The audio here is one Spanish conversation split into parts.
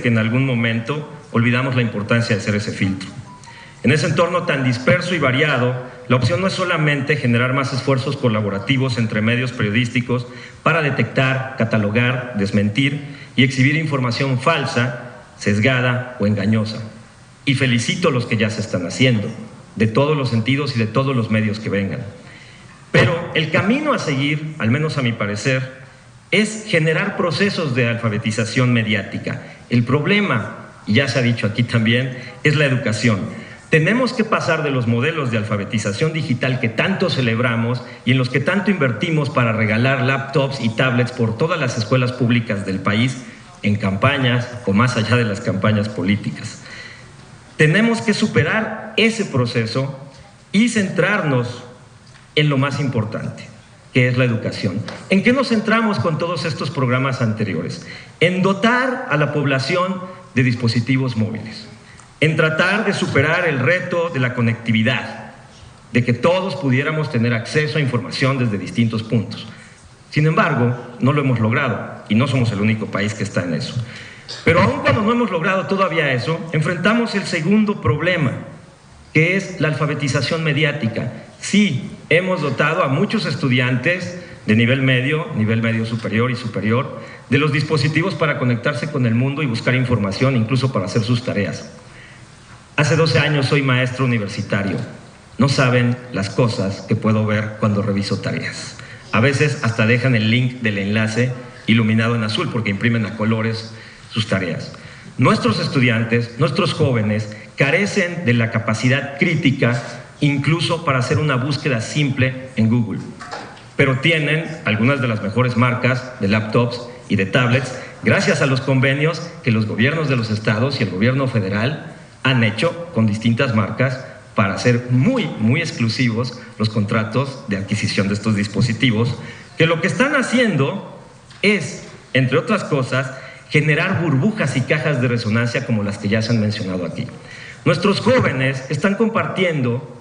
que en algún momento olvidamos la importancia de ser ese filtro. En ese entorno tan disperso y variado, la opción no es solamente generar más esfuerzos colaborativos entre medios periodísticos para detectar, catalogar, desmentir y exhibir información falsa, sesgada o engañosa. Y felicito a los que ya se están haciendo, de todos los sentidos y de todos los medios que vengan. Pero el camino a seguir, al menos a mi parecer, es generar procesos de alfabetización mediática. El problema, y ya se ha dicho aquí también, es la educación. Tenemos que pasar de los modelos de alfabetización digital que tanto celebramos y en los que tanto invertimos para regalar laptops y tablets por todas las escuelas públicas del país en campañas o más allá de las campañas políticas. Tenemos que superar ese proceso y centrarnos en lo más importante, que es la educación. ¿En qué nos centramos con todos estos programas anteriores? En dotar a la población de dispositivos móviles, en tratar de superar el reto de la conectividad, de que todos pudiéramos tener acceso a información desde distintos puntos. Sin embargo, no lo hemos logrado y no somos el único país que está en eso. Pero aun cuando no hemos logrado todavía eso, enfrentamos el segundo problema, que es la alfabetización mediática. Sí, hemos dotado a muchos estudiantes de nivel medio superior y superior, de los dispositivos para conectarse con el mundo y buscar información, incluso para hacer sus tareas. Hace 12 años soy maestro universitario. No saben las cosas que puedo ver cuando reviso tareas. A veces hasta dejan el link del enlace iluminado en azul porque imprimen a colores sus tareas. Nuestros estudiantes, nuestros jóvenes, carecen de la capacidad crítica incluso para hacer una búsqueda simple en Google. Pero tienen algunas de las mejores marcas de laptops y de tablets gracias a los convenios que los gobiernos de los estados y el gobierno federal han hecho con distintas marcas para hacer muy exclusivos los contratos de adquisición de estos dispositivos, que lo que están haciendo es, entre otras cosas, generar burbujas y cajas de resonancia como las que ya se han mencionado aquí. Nuestros jóvenes están compartiendo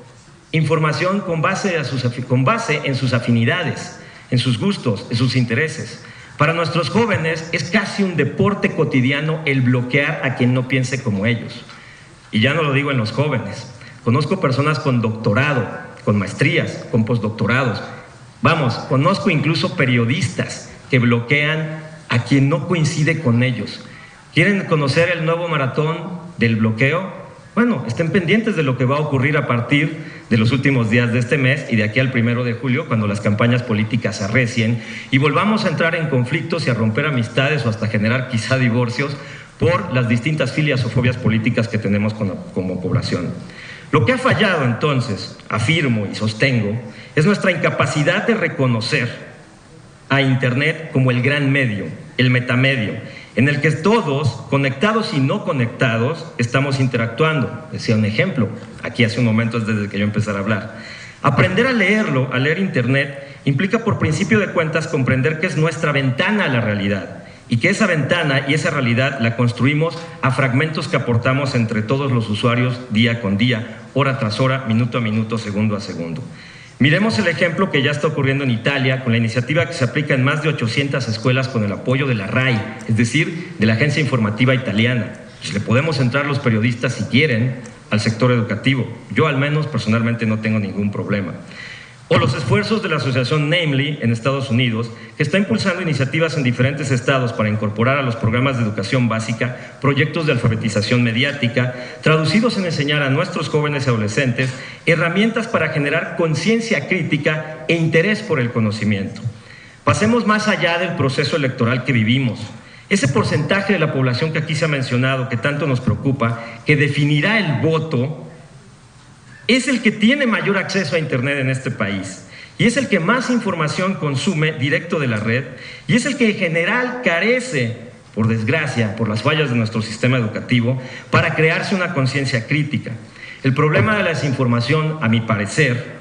información con base en sus afinidades, en sus gustos, en sus intereses. Para nuestros jóvenes es casi un deporte cotidiano el bloquear a quien no piense como ellos. Y ya no lo digo en los jóvenes. Conozco personas con doctorado, con maestrías, con postdoctorados. Vamos, conozco incluso periodistas que bloquean a quien no coincide con ellos. ¿Quieren conocer el nuevo maratón del bloqueo? Bueno, estén pendientes de lo que va a ocurrir a partir de los últimos días de este mes y de aquí al 1 de julio, cuando las campañas políticas se arrecien y volvamos a entrar en conflictos y a romper amistades o hasta generar quizá divorcios por las distintas filias o fobias políticas que tenemos como población. Lo que ha fallado entonces, afirmo y sostengo, es nuestra incapacidad de reconocer a Internet como el gran medio, el metamedio, en el que todos, conectados y no conectados, estamos interactuando. Decía un ejemplo, aquí hace un momento desde que yo empezara a hablar. Aprender a leerlo, a leer Internet, implica por principio de cuentas comprender que es nuestra ventana a la realidad y que esa ventana y esa realidad la construimos a fragmentos que aportamos entre todos los usuarios día con día, hora tras hora, minuto a minuto, segundo a segundo. Miremos el ejemplo que ya está ocurriendo en Italia con la iniciativa que se aplica en más de 800 escuelas con el apoyo de la RAI, es decir, de la Agencia Informativa Italiana. Pues le podemos entrar los periodistas si quieren al sector educativo. Yo al menos personalmente no tengo ningún problema. O los esfuerzos de la asociación Namely en Estados Unidos, que está impulsando iniciativas en diferentes estados para incorporar a los programas de educación básica proyectos de alfabetización mediática, traducidos en enseñar a nuestros jóvenes y adolescentes herramientas para generar conciencia crítica e interés por el conocimiento. Pasemos más allá del proceso electoral que vivimos. Ese porcentaje de la población que aquí se ha mencionado, que tanto nos preocupa, que definirá el voto, es el que tiene mayor acceso a Internet en este país y es el que más información consume directo de la red y es el que en general carece, por desgracia, por las fallas de nuestro sistema educativo, para crearse una conciencia crítica. El problema de la desinformación, a mi parecer,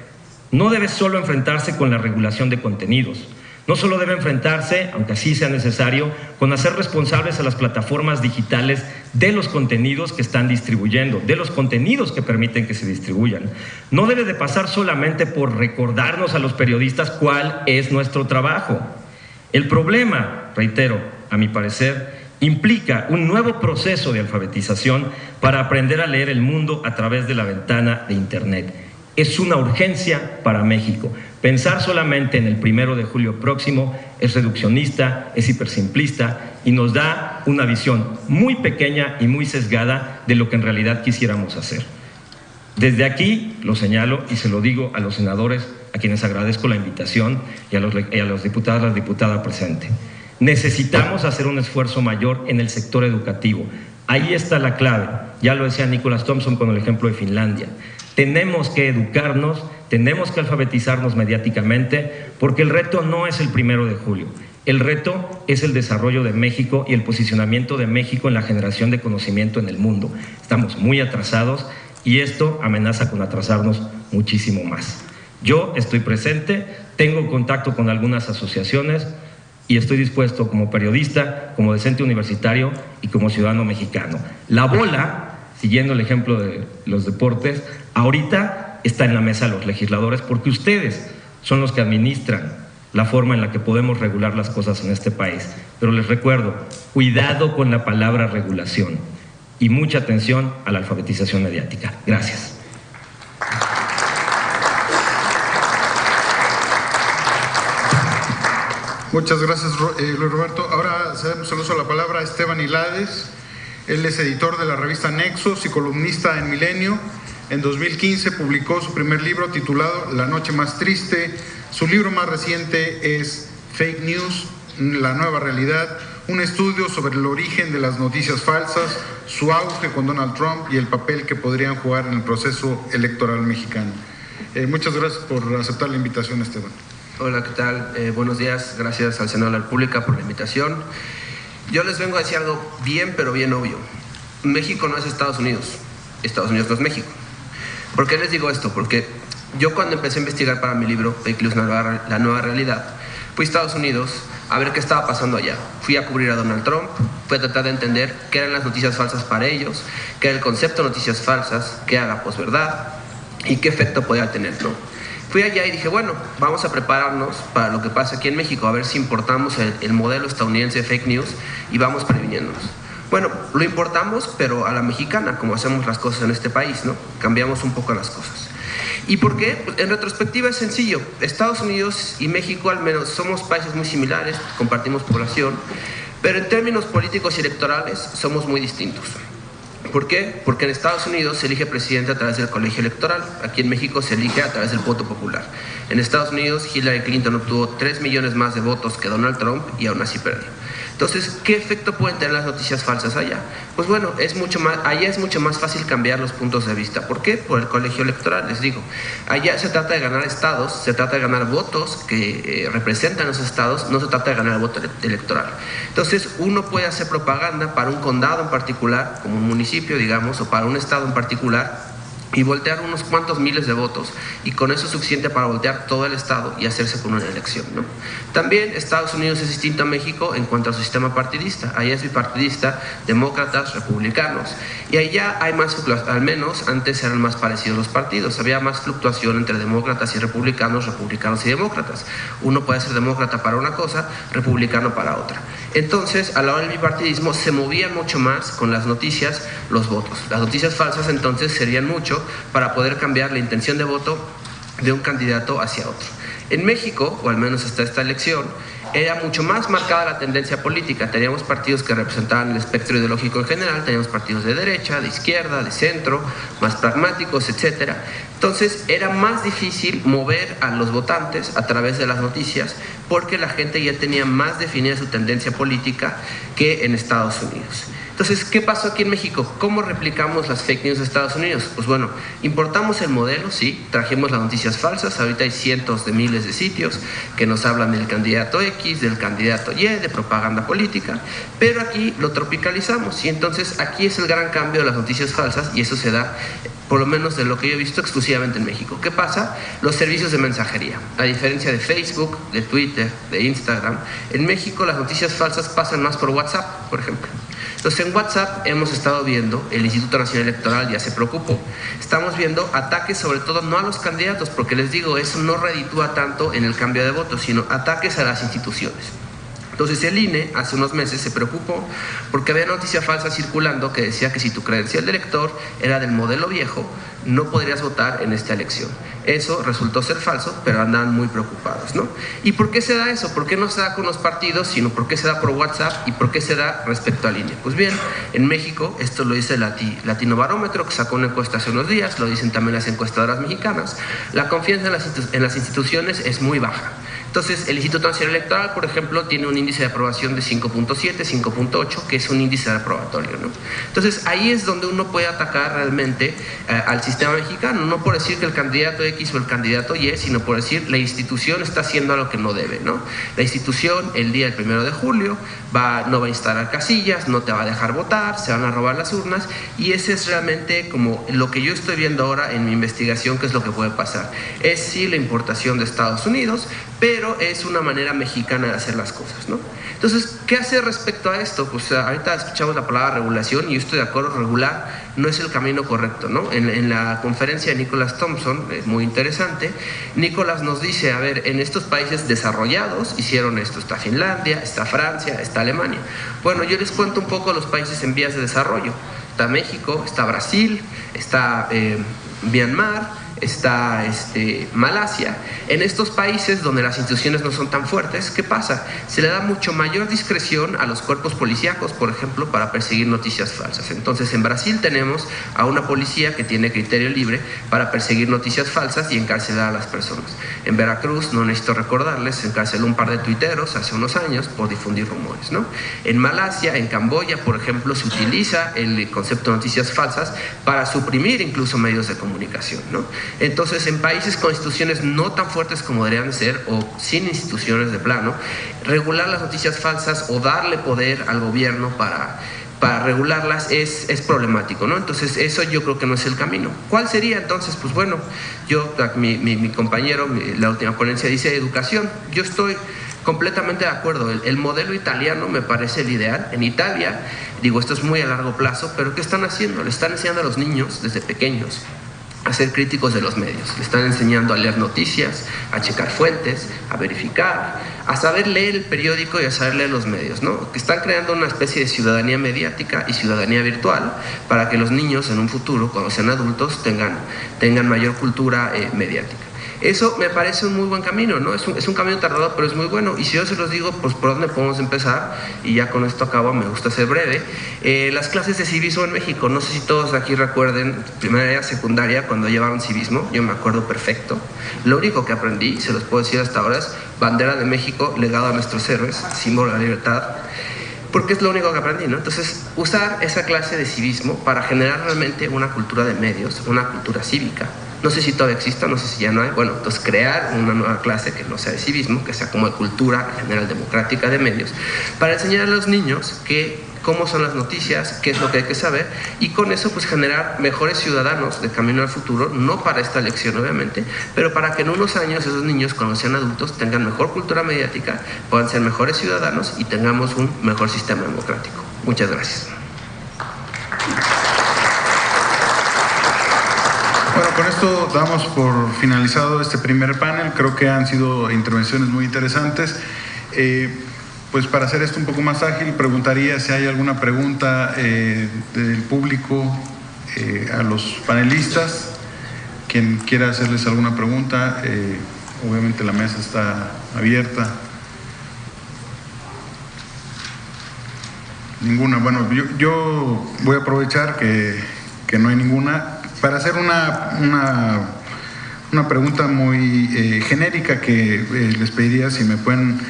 no debe solo enfrentarse con la regulación de contenidos. No solo debe enfrentarse, aunque así sea necesario, con hacer responsables a las plataformas digitales de los contenidos que están distribuyendo, de los contenidos que permiten que se distribuyan. No debe de pasar solamente por recordarnos a los periodistas cuál es nuestro trabajo. El problema, reitero, a mi parecer, implica un nuevo proceso de alfabetización para aprender a leer el mundo a través de la ventana de Internet. Es una urgencia para México. Pensar solamente en el 1 de julio próximo es reduccionista, es hipersimplista y nos da una visión muy pequeña y muy sesgada de lo que en realidad quisiéramos hacer. Desde aquí lo señalo y se lo digo a los senadores, a quienes agradezco la invitación, y a los diputados, a la diputada presente. Necesitamos hacer un esfuerzo mayor en el sector educativo. Ahí está la clave. Ya lo decía Nicholas Thompson con el ejemplo de Finlandia. Tenemos que educarnos, tenemos que alfabetizarnos mediáticamente, porque el reto no es el 1 de julio. El reto es el desarrollo de México y el posicionamiento de México en la generación de conocimiento en el mundo. Estamos muy atrasados y esto amenaza con atrasarnos muchísimo más. Yo estoy presente, tengo contacto con algunas asociaciones y estoy dispuesto como periodista, como docente universitario y como ciudadano mexicano. La bola, siguiendo el ejemplo de los deportes, ahorita está en la mesa de los legisladores porque ustedes son los que administran la forma en la que podemos regular las cosas en este país. Pero les recuerdo, cuidado con la palabra regulación y mucha atención a la alfabetización mediática. Gracias. Muchas gracias, Luis Roberto. Ahora cedemos el uso de la palabra a Esteban Hilades. Él es editor de la revista Nexos y columnista en Milenio. En 2015 publicó su primer libro titulado La noche más triste. Su libro más reciente es Fake News, la nueva realidad, un estudio sobre el origen de las noticias falsas, su auge con Donald Trump y el papel que podrían jugar en el proceso electoral mexicano. Muchas gracias por aceptar la invitación, Esteban. Hola, ¿qué tal? Buenos días, gracias al Senado de la República por la invitación. Yo les vengo a decir algo bien, pero bien obvio. México no es Estados Unidos no es México. ¿Por qué les digo esto? Porque yo cuando empecé a investigar para mi libro, Fake News, la nueva realidad, fui a Estados Unidos a ver qué estaba pasando allá. Fui a cubrir a Donald Trump, fui a tratar de entender qué eran las noticias falsas para ellos, qué era el concepto de noticias falsas, qué era la posverdad y qué efecto podía tener, ¿no? Fui allá y dije, bueno, vamos a prepararnos para lo que pasa aquí en México, a ver si importamos el modelo estadounidense de fake news y vamos previniéndonos. Bueno, lo importamos, pero a la mexicana, como hacemos las cosas en este país, ¿no? Cambiamos un poco las cosas. ¿Y por qué? Pues en retrospectiva es sencillo. Estados Unidos y México, al menos, somos países muy similares, compartimos población, pero en términos políticos y electorales somos muy distintos. ¿Por qué? Porque en Estados Unidos se elige presidente a través del colegio electoral. Aquí en México se elige a través del voto popular. En Estados Unidos Hillary Clinton obtuvo 3 millones más de votos que Donald Trump y aún así perdió. Entonces, ¿qué efecto pueden tener las noticias falsas allá? Pues bueno, allá es mucho más fácil cambiar los puntos de vista. ¿Por qué? Por el colegio electoral, les digo. Allá se trata de ganar estados, se trata de ganar votos que representan esos estados, no se trata de ganar el voto electoral. Entonces, uno puede hacer propaganda para un condado en particular, como un municipio, digamos, o para un estado en particular, y voltear unos cuantos miles de votos, y con eso es suficiente para voltear todo el estado y hacerse con una elección, ¿no? También Estados Unidos es distinto a México en cuanto a su sistema partidista. Allá es bipartidista, demócratas, republicanos, y allá hay más fluctuación, al menos antes eran más parecidos los partidos, había más fluctuación entre demócratas y republicanos y demócratas. Uno puede ser demócrata para una cosa, republicano para otra. Entonces, a la hora del bipartidismo se movían mucho más con las noticias los votos. Las noticias falsas entonces serían mucho para poder cambiar la intención de voto de un candidato hacia otro. En México, o al menos hasta esta elección, era mucho más marcada la tendencia política. Teníamos partidos que representaban el espectro ideológico en general, teníamos partidos de derecha, de izquierda, de centro, más pragmáticos, etc. Entonces era más difícil mover a los votantes a través de las noticias porque la gente ya tenía más definida su tendencia política que en Estados Unidos. Entonces, ¿qué pasó aquí en México? ¿Cómo replicamos las fake news de Estados Unidos? Pues bueno, importamos el modelo, sí, trajimos las noticias falsas, ahorita hay cientos de miles de sitios que nos hablan del candidato X, del candidato Y, de propaganda política, pero aquí lo tropicalizamos y entonces aquí es el gran cambio de las noticias falsas y eso se da, por lo menos de lo que yo he visto, exclusivamente en México. ¿Qué pasa? Los servicios de mensajería. A diferencia de Facebook, de Twitter, de Instagram, en México las noticias falsas pasan más por WhatsApp, por ejemplo. Entonces en WhatsApp hemos estado viendo, el Instituto Nacional Electoral ya se preocupó, estamos viendo ataques sobre todo no a los candidatos, porque les digo, eso no reditúa tanto en el cambio de votos, sino ataques a las instituciones. Entonces el INE hace unos meses se preocupó porque había noticia falsa circulando que decía que si tu credencial de elector era del modelo viejo, no podrías votar en esta elección. Eso resultó ser falso, pero andan muy preocupados, ¿no? ¿Y por qué se da eso? ¿Por qué no se da con los partidos, sino por qué se da por WhatsApp y por qué se da respecto al INE? Pues bien, en México, esto lo dice Latino Barómetro, que sacó una encuesta hace unos días, lo dicen también las encuestadoras mexicanas, la confianza en las instituciones es muy baja. Entonces, el Instituto Nacional Electoral, por ejemplo, tiene un índice de aprobación de 5.7, 5.8, que es un índice de aprobatorio, ¿no? Entonces, ahí es donde uno puede atacar realmente al sistema mexicano, no por decir que el candidato X o el candidato Y, sino por decir la institución está haciendo algo que no debe, ¿no? La institución, el día del 1 de julio, no va a instalar casillas, no te va a dejar votar, se van a robar las urnas, y ese es realmente como lo que yo estoy viendo ahora en mi investigación, que es lo que puede pasar. Es sí la importación de Estados Unidos, pero es una manera mexicana de hacer las cosas, ¿no? Entonces, ¿qué hacer respecto a esto? Pues ahorita escuchamos la palabra regulación y yo estoy de acuerdo, regular no es el camino correcto, ¿no? En la conferencia de Nicholas Thompson, muy interesante, Nicholas nos dice, a ver, en estos países desarrollados hicieron esto, está Finlandia, está Francia, está Alemania. Bueno, yo les cuento un poco los países en vías de desarrollo. Está México, está Brasil, está Myanmar, está Malasia. En estos países donde las instituciones no son tan fuertes, ¿qué pasa? Se le da mucho mayor discreción a los cuerpos policíacos, por ejemplo, para perseguir noticias falsas. Entonces, en Brasil tenemos a una policía que tiene criterio libre para perseguir noticias falsas y encarcelar a las personas. En Veracruz, no necesito recordarles, se encarceló un par de tuiteros hace unos años por difundir rumores, ¿no? En Malasia, en Camboya, por ejemplo, se utiliza el concepto de noticias falsas para suprimir incluso medios de comunicación, ¿no? Entonces, en países con instituciones no tan fuertes como deberían de ser, o sin instituciones de plano, regular las noticias falsas o darle poder al gobierno para regularlas es problemático, ¿no? Entonces, eso yo creo que no es el camino. ¿Cuál sería entonces? Pues bueno, mi compañero, la última ponencia dice educación. Yo estoy completamente de acuerdo. El modelo italiano me parece el ideal. En Italia, digo, esto es muy a largo plazo, pero ¿qué están haciendo? Le están enseñando a los niños desde pequeños a ser críticos de los medios. Le están enseñando a leer noticias, a checar fuentes, a verificar, a saber leer el periódico y a saber leer los medios, ¿no? Que están creando una especie de ciudadanía mediática y ciudadanía virtual para que los niños en un futuro, cuando sean adultos, tengan mayor cultura mediática. Eso me parece un muy buen camino, ¿no? Es un camino tardado, pero es muy bueno. Y si yo se los digo, pues por dónde podemos empezar, y ya con esto acabo, me gusta ser breve. Las clases de civismo en México, no sé si todos aquí recuerden, primaria, secundaria, cuando llevaron civismo, yo me acuerdo perfecto. Lo único que aprendí, se los puedo decir hasta ahora, es bandera de México, legado a nuestros héroes, símbolo de la libertad, porque es lo único que aprendí, ¿no? Entonces, usar esa clase de civismo para generar realmente una cultura de medios, una cultura cívica. No sé si todavía exista, no sé si ya no hay. Bueno, entonces crear una nueva clase que no sea de civismo, que sea como de cultura general democrática de medios, para enseñar a los niños cómo son las noticias, qué es lo que hay que saber, y con eso pues generar mejores ciudadanos de camino al futuro, no para esta elección obviamente, pero para que en unos años esos niños, cuando sean adultos, tengan mejor cultura mediática, puedan ser mejores ciudadanos y tengamos un mejor sistema democrático. Muchas gracias. Bueno, con esto damos por finalizado este primer panel. Creo que han sido intervenciones muy interesantes. Pues para hacer esto un poco más ágil, preguntaría si hay alguna pregunta del público a los panelistas. Quien quiera hacerles alguna pregunta, obviamente la mesa está abierta. Ninguna. Bueno, yo voy a aprovechar que no hay ninguna para hacer una pregunta muy genérica que les pediría si me pueden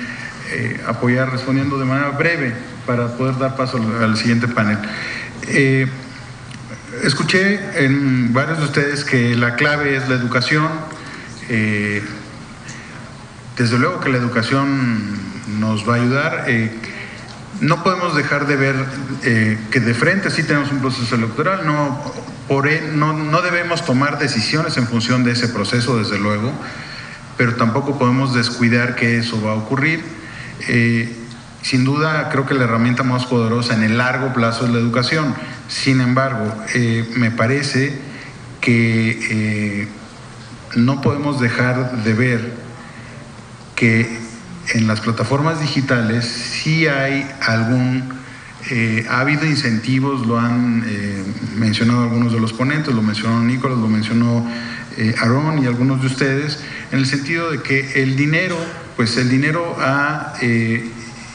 apoyar respondiendo de manera breve para poder dar paso al siguiente panel. Escuché en varios de ustedes que la clave es la educación. Desde luego que la educación nos va a ayudar. No podemos dejar de ver que de frente sí tenemos un proceso electoral, no debemos tomar decisiones en función de ese proceso, desde luego, pero tampoco podemos descuidar que eso va a ocurrir. Sin duda, creo que la herramienta más poderosa en el largo plazo es la educación. Sin embargo, me parece que no podemos dejar de ver que en las plataformas digitales sí hay ha habido incentivos, lo han mencionado algunos de los ponentes, lo mencionó Nicolás, lo mencionó Aarón y algunos de ustedes, en el sentido de que el dinero ha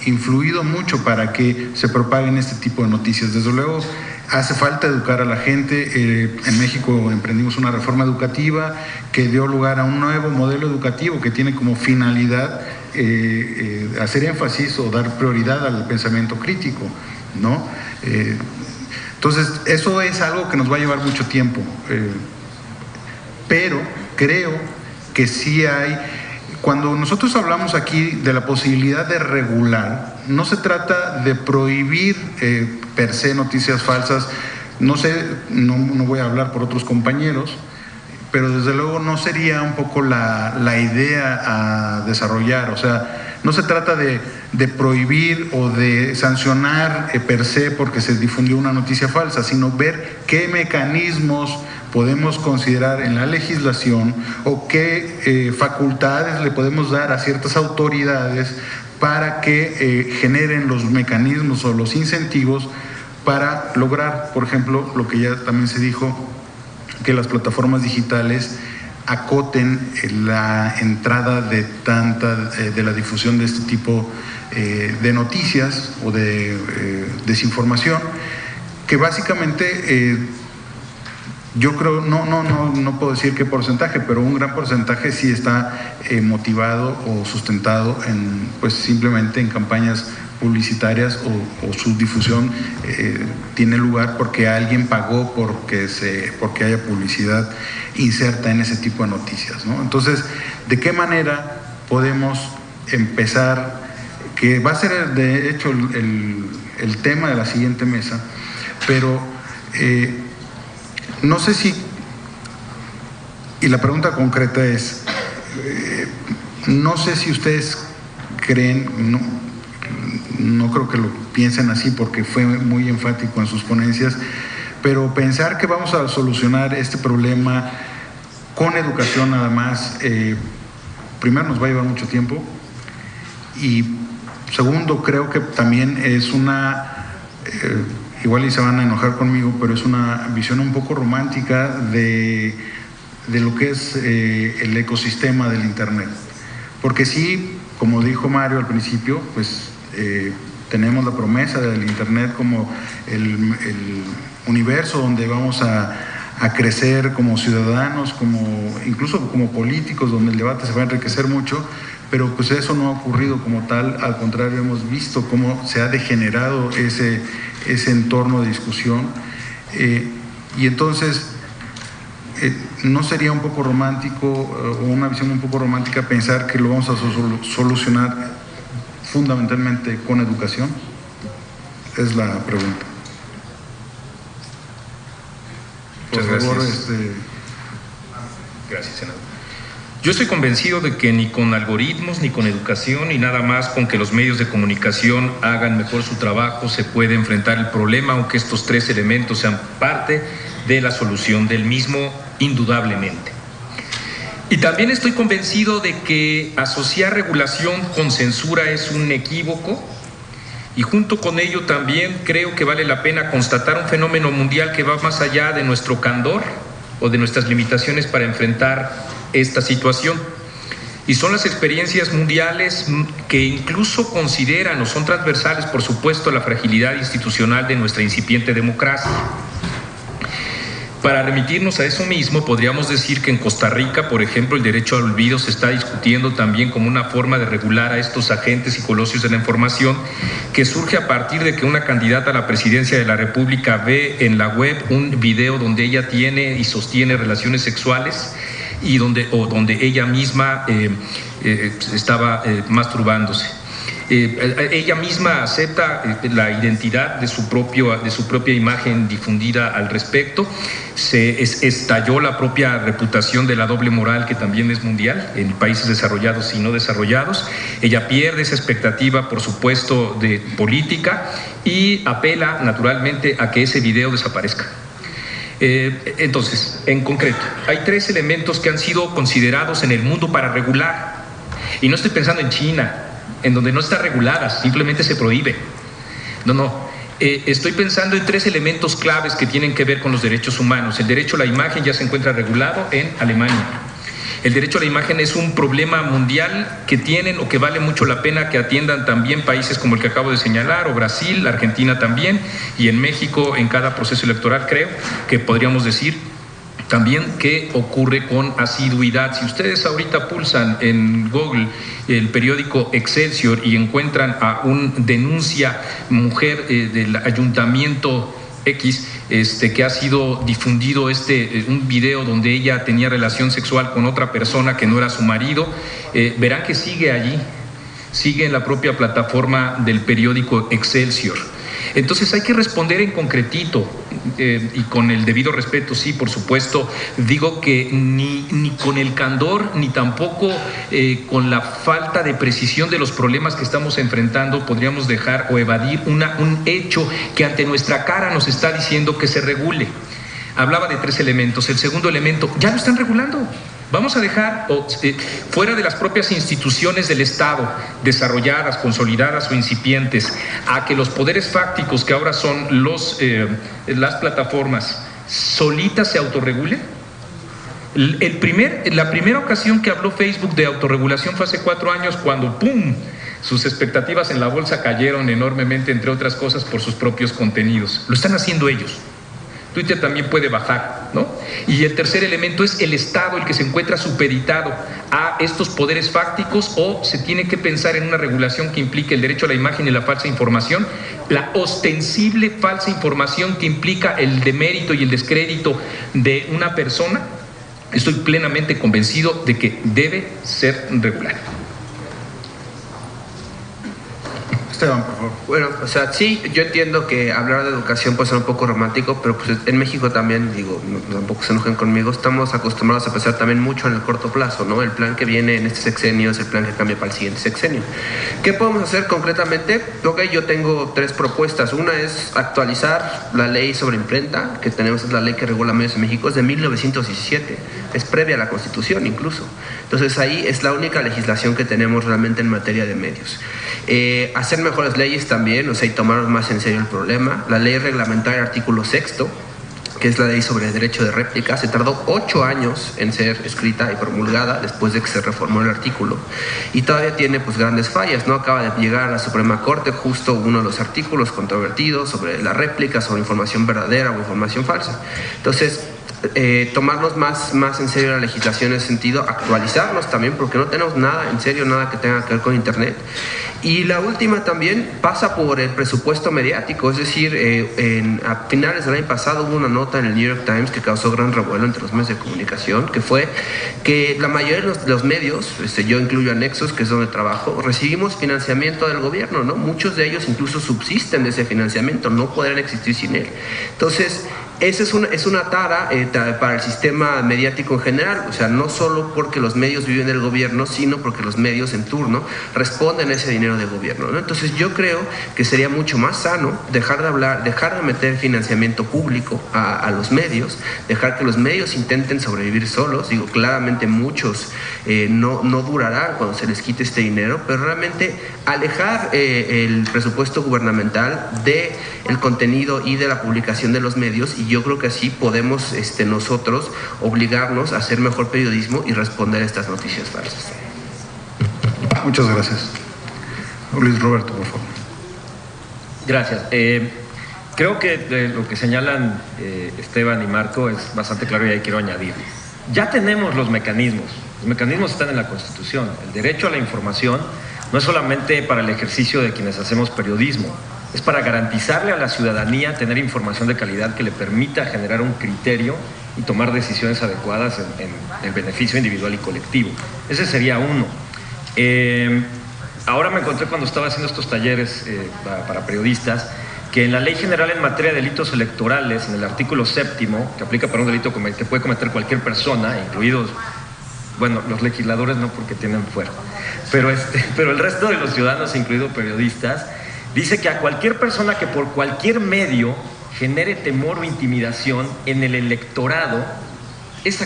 influido mucho para que se propaguen este tipo de noticias. Desde luego, hace falta educar a la gente. En México emprendimos una reforma educativa que dio lugar a un nuevo modelo educativo que tiene como finalidad hacer énfasis o dar prioridad al pensamiento crítico, ¿no? Entonces, eso es algo que nos va a llevar mucho tiempo, pero creo que sí hay. Cuando nosotros hablamos aquí de la posibilidad de regular, no se trata de prohibir per se noticias falsas. No sé, no voy a hablar por otros compañeros, pero desde luego no sería un poco la idea a desarrollar. O sea, no se trata de prohibir o de sancionar per se porque se difundió una noticia falsa, sino ver qué mecanismos podemos considerar en la legislación o qué facultades le podemos dar a ciertas autoridades para que generen los mecanismos o los incentivos para lograr, por ejemplo, lo que ya también se dijo, que las plataformas digitales acoten la entrada de la difusión de este tipo de noticias o de desinformación, que básicamente yo creo, no puedo decir qué porcentaje, pero un gran porcentaje sí está motivado o sustentado pues simplemente en campañas publicitarias o su difusión tiene lugar porque alguien pagó porque haya publicidad inserta en ese tipo de noticias, ¿no? Entonces, ¿de qué manera podemos empezar? Que va a ser de hecho el tema de la siguiente mesa, pero no sé si, y la pregunta concreta es, no sé si ustedes creen, no creo que lo piensen así porque fue muy enfático en sus ponencias, pero pensar que vamos a solucionar este problema con educación nada más, primero nos va a llevar mucho tiempo y segundo creo que también es igual y se van a enojar conmigo, pero es una visión un poco romántica de lo que es el ecosistema del Internet. Porque sí, como dijo Mario al principio, pues tenemos la promesa del Internet como el universo donde vamos a crecer como ciudadanos, incluso como políticos, donde el debate se va a enriquecer mucho, pero pues eso no ha ocurrido como tal. Al contrario, hemos visto cómo se ha degenerado ese entorno de discusión, y entonces ¿no sería un poco romántico o una visión un poco romántica pensar que lo vamos a solucionar fundamentalmente con educación? Es la pregunta. Por favor, Gracias, senador. Yo estoy convencido de que ni con algoritmos, ni con educación, ni nada más con que los medios de comunicación hagan mejor su trabajo se puede enfrentar el problema, aunque estos tres elementos sean parte de la solución del mismo, indudablemente. Y también estoy convencido de que asociar regulación con censura es un equívoco, y junto con ello también creo que vale la pena constatar un fenómeno mundial que va más allá de nuestro candor o de nuestras limitaciones para enfrentar esta situación, y son las experiencias mundiales que incluso consideran o son transversales, por supuesto, a la fragilidad institucional de nuestra incipiente democracia. Para remitirnos a eso mismo, podríamos decir que en Costa Rica, por ejemplo, el derecho al olvido se está discutiendo también como una forma de regular a estos agentes y colossos de la información, que surge a partir de que una candidata a la presidencia de la República ve en la web un video donde ella tiene y sostiene relaciones sexuales y donde ella misma estaba masturbándose. Ella misma acepta la identidad de su propia imagen difundida al respecto. Se estalló la propia reputación de la doble moral, que también es mundial en países desarrollados y no desarrollados. Ella pierde esa expectativa, por supuesto, de política, y apela naturalmente a que ese video desaparezca. Entonces, en concreto, hay tres elementos que han sido considerados en el mundo para regular, y no estoy pensando en China, en donde no está regulada, simplemente se prohíbe. No. Estoy pensando en 3 elementos claves que tienen que ver con los derechos humanos. El derecho a la imagen ya se encuentra regulado en Alemania. El derecho a la imagen es un problema mundial que tienen o que vale mucho la pena que atiendan también países como el que acabo de señalar, o Brasil, Argentina también, y en México en cada proceso electoral creo que podríamos decir también que ocurre con asiduidad. Si ustedes ahorita pulsan en Google el periódico Excelsior y encuentran a un denuncia mujer del ayuntamiento X, que ha sido difundido un video donde ella tenía relación sexual con otra persona que no era su marido, verán que sigue allí, sigue en la propia plataforma del periódico Excelsior. Entonces hay que responder en concretito y con el debido respeto, sí, por supuesto. Digo que ni con el candor ni tampoco con la falta de precisión de los problemas que estamos enfrentando podríamos dejar o evadir un hecho que ante nuestra cara nos está diciendo que se regule. Hablaba de 3 elementos. El segundo elemento, ya lo están regulando. Vamos a dejar fuera de las propias instituciones del Estado, desarrolladas, consolidadas o incipientes, a que los poderes fácticos, que ahora son las plataformas, solitas se autorregulen. La primera ocasión que habló Facebook de autorregulación fue hace 4 años, cuando ¡pum!, sus expectativas en la bolsa cayeron enormemente, entre otras cosas por sus propios contenidos. Lo están haciendo ellos. Twitter también puede bajar, ¿no? Y el tercer elemento es el Estado, el que se encuentra supeditado a estos poderes fácticos, o se tiene que pensar en una regulación que implique el derecho a la imagen y la falsa información, la ostensible falsa información que implica el demérito y el descrédito de una persona. Estoy plenamente convencido de que debe ser regulado. Esteban, por favor. Bueno, o sea, sí, yo entiendo que hablar de educación puede ser un poco romántico, pero pues en México también, digo, tampoco se enojen conmigo, estamos acostumbrados a pensar también mucho en el corto plazo, ¿no? El plan que viene en este sexenio es el plan que cambia para el siguiente sexenio. ¿Qué podemos hacer concretamente? Ok, yo tengo 3 propuestas. Una es actualizar la ley sobre imprenta, que tenemos, es la ley que regula medios en México, es de 1917, es previa a la Constitución incluso. Entonces ahí es la única legislación que tenemos realmente en materia de medios. Hacer mejores leyes también, o sea, y tomarnos más en serio el problema. La ley reglamentaria, artículo 6º, que es la ley sobre el derecho de réplica, se tardó 8 años en ser escrita y promulgada después de que se reformó el artículo, y todavía tiene pues grandes fallas, ¿no? Acaba de llegar a la Suprema Corte justo uno de los artículos controvertidos sobre la réplica, sobre información verdadera o información falsa. Entonces, tomarnos más en serio la legislación en ese sentido, actualizarnos también, porque no tenemos nada en serio, nada que tenga que ver con Internet. Y la última también pasa por el presupuesto mediático, es decir, a finales del año pasado hubo una nota en el New York Times que causó gran revuelo entre los medios de comunicación, que fue que la mayoría de los medios, yo incluyo a Nexos, que es donde trabajo, recibimos financiamiento del gobierno, ¿no? Muchos de ellos incluso subsisten de ese financiamiento, no podrán existir sin él. Entonces, esa es una tara para el sistema mediático en general, o sea, no solo porque los medios viven del gobierno, sino porque los medios en turno responden a ese dinero del gobierno, ¿no? Entonces yo creo que sería mucho más sano dejar de meter financiamiento público a los medios, dejar que los medios intenten sobrevivir solos. Digo, claramente muchos no durarán cuando se les quite este dinero, pero realmente alejar el presupuesto gubernamental del contenido y de la publicación de los medios, y yo creo que así podemos nosotros obligarnos a hacer mejor periodismo y responder a estas noticias falsas. Muchas gracias. Luis Roberto, por favor. Gracias. Creo que lo que señalan Esteban y Marco es bastante claro, y ahí quiero añadir. Ya tenemos los mecanismos están en la Constitución. El derecho a la información no es solamente para el ejercicio de quienes hacemos periodismo, es para garantizarle a la ciudadanía tener información de calidad que le permita generar un criterio y tomar decisiones adecuadas en el beneficio individual y colectivo. Ese sería uno. Ahora me encontré, cuando estaba haciendo estos talleres para periodistas, que en la Ley General en materia de delitos electorales, en el artículo 7º, que aplica para un delito que puede cometer cualquier persona, incluidos, bueno, los legisladores no, porque tienen fuero, pero el resto de los ciudadanos, incluidos periodistas, dice que a cualquier persona que por cualquier medio genere temor o intimidación en el electorado es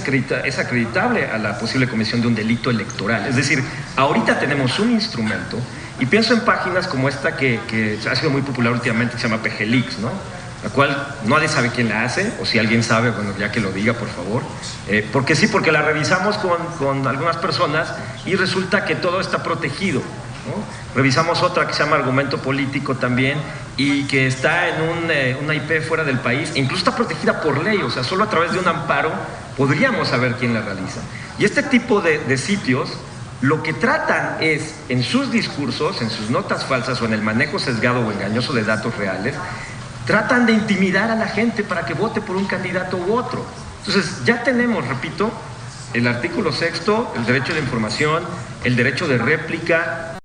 acreditable a la posible comisión de un delito electoral. Es decir, ahorita tenemos un instrumento Y pienso en páginas como esta que ha sido muy popular últimamente, que se llama PGLeaks, ¿no? La cual nadie sabe quién la hace, o si alguien sabe, bueno, ya que lo diga, por favor. Porque sí, porque la revisamos con algunas personas y resulta que todo está protegido, ¿no? Revisamos otra que se llama Argumento Político también y que está en una IP fuera del país, e incluso está protegida por ley, o sea, solo a través de un amparo podríamos saber quién la realiza. Y este tipo de sitios lo que tratan es, en sus discursos, en sus notas falsas o en el manejo sesgado o engañoso de datos reales, tratan de intimidar a la gente para que vote por un candidato u otro. Entonces, ya tenemos, repito, el artículo 6º, el derecho a la información, el derecho de réplica,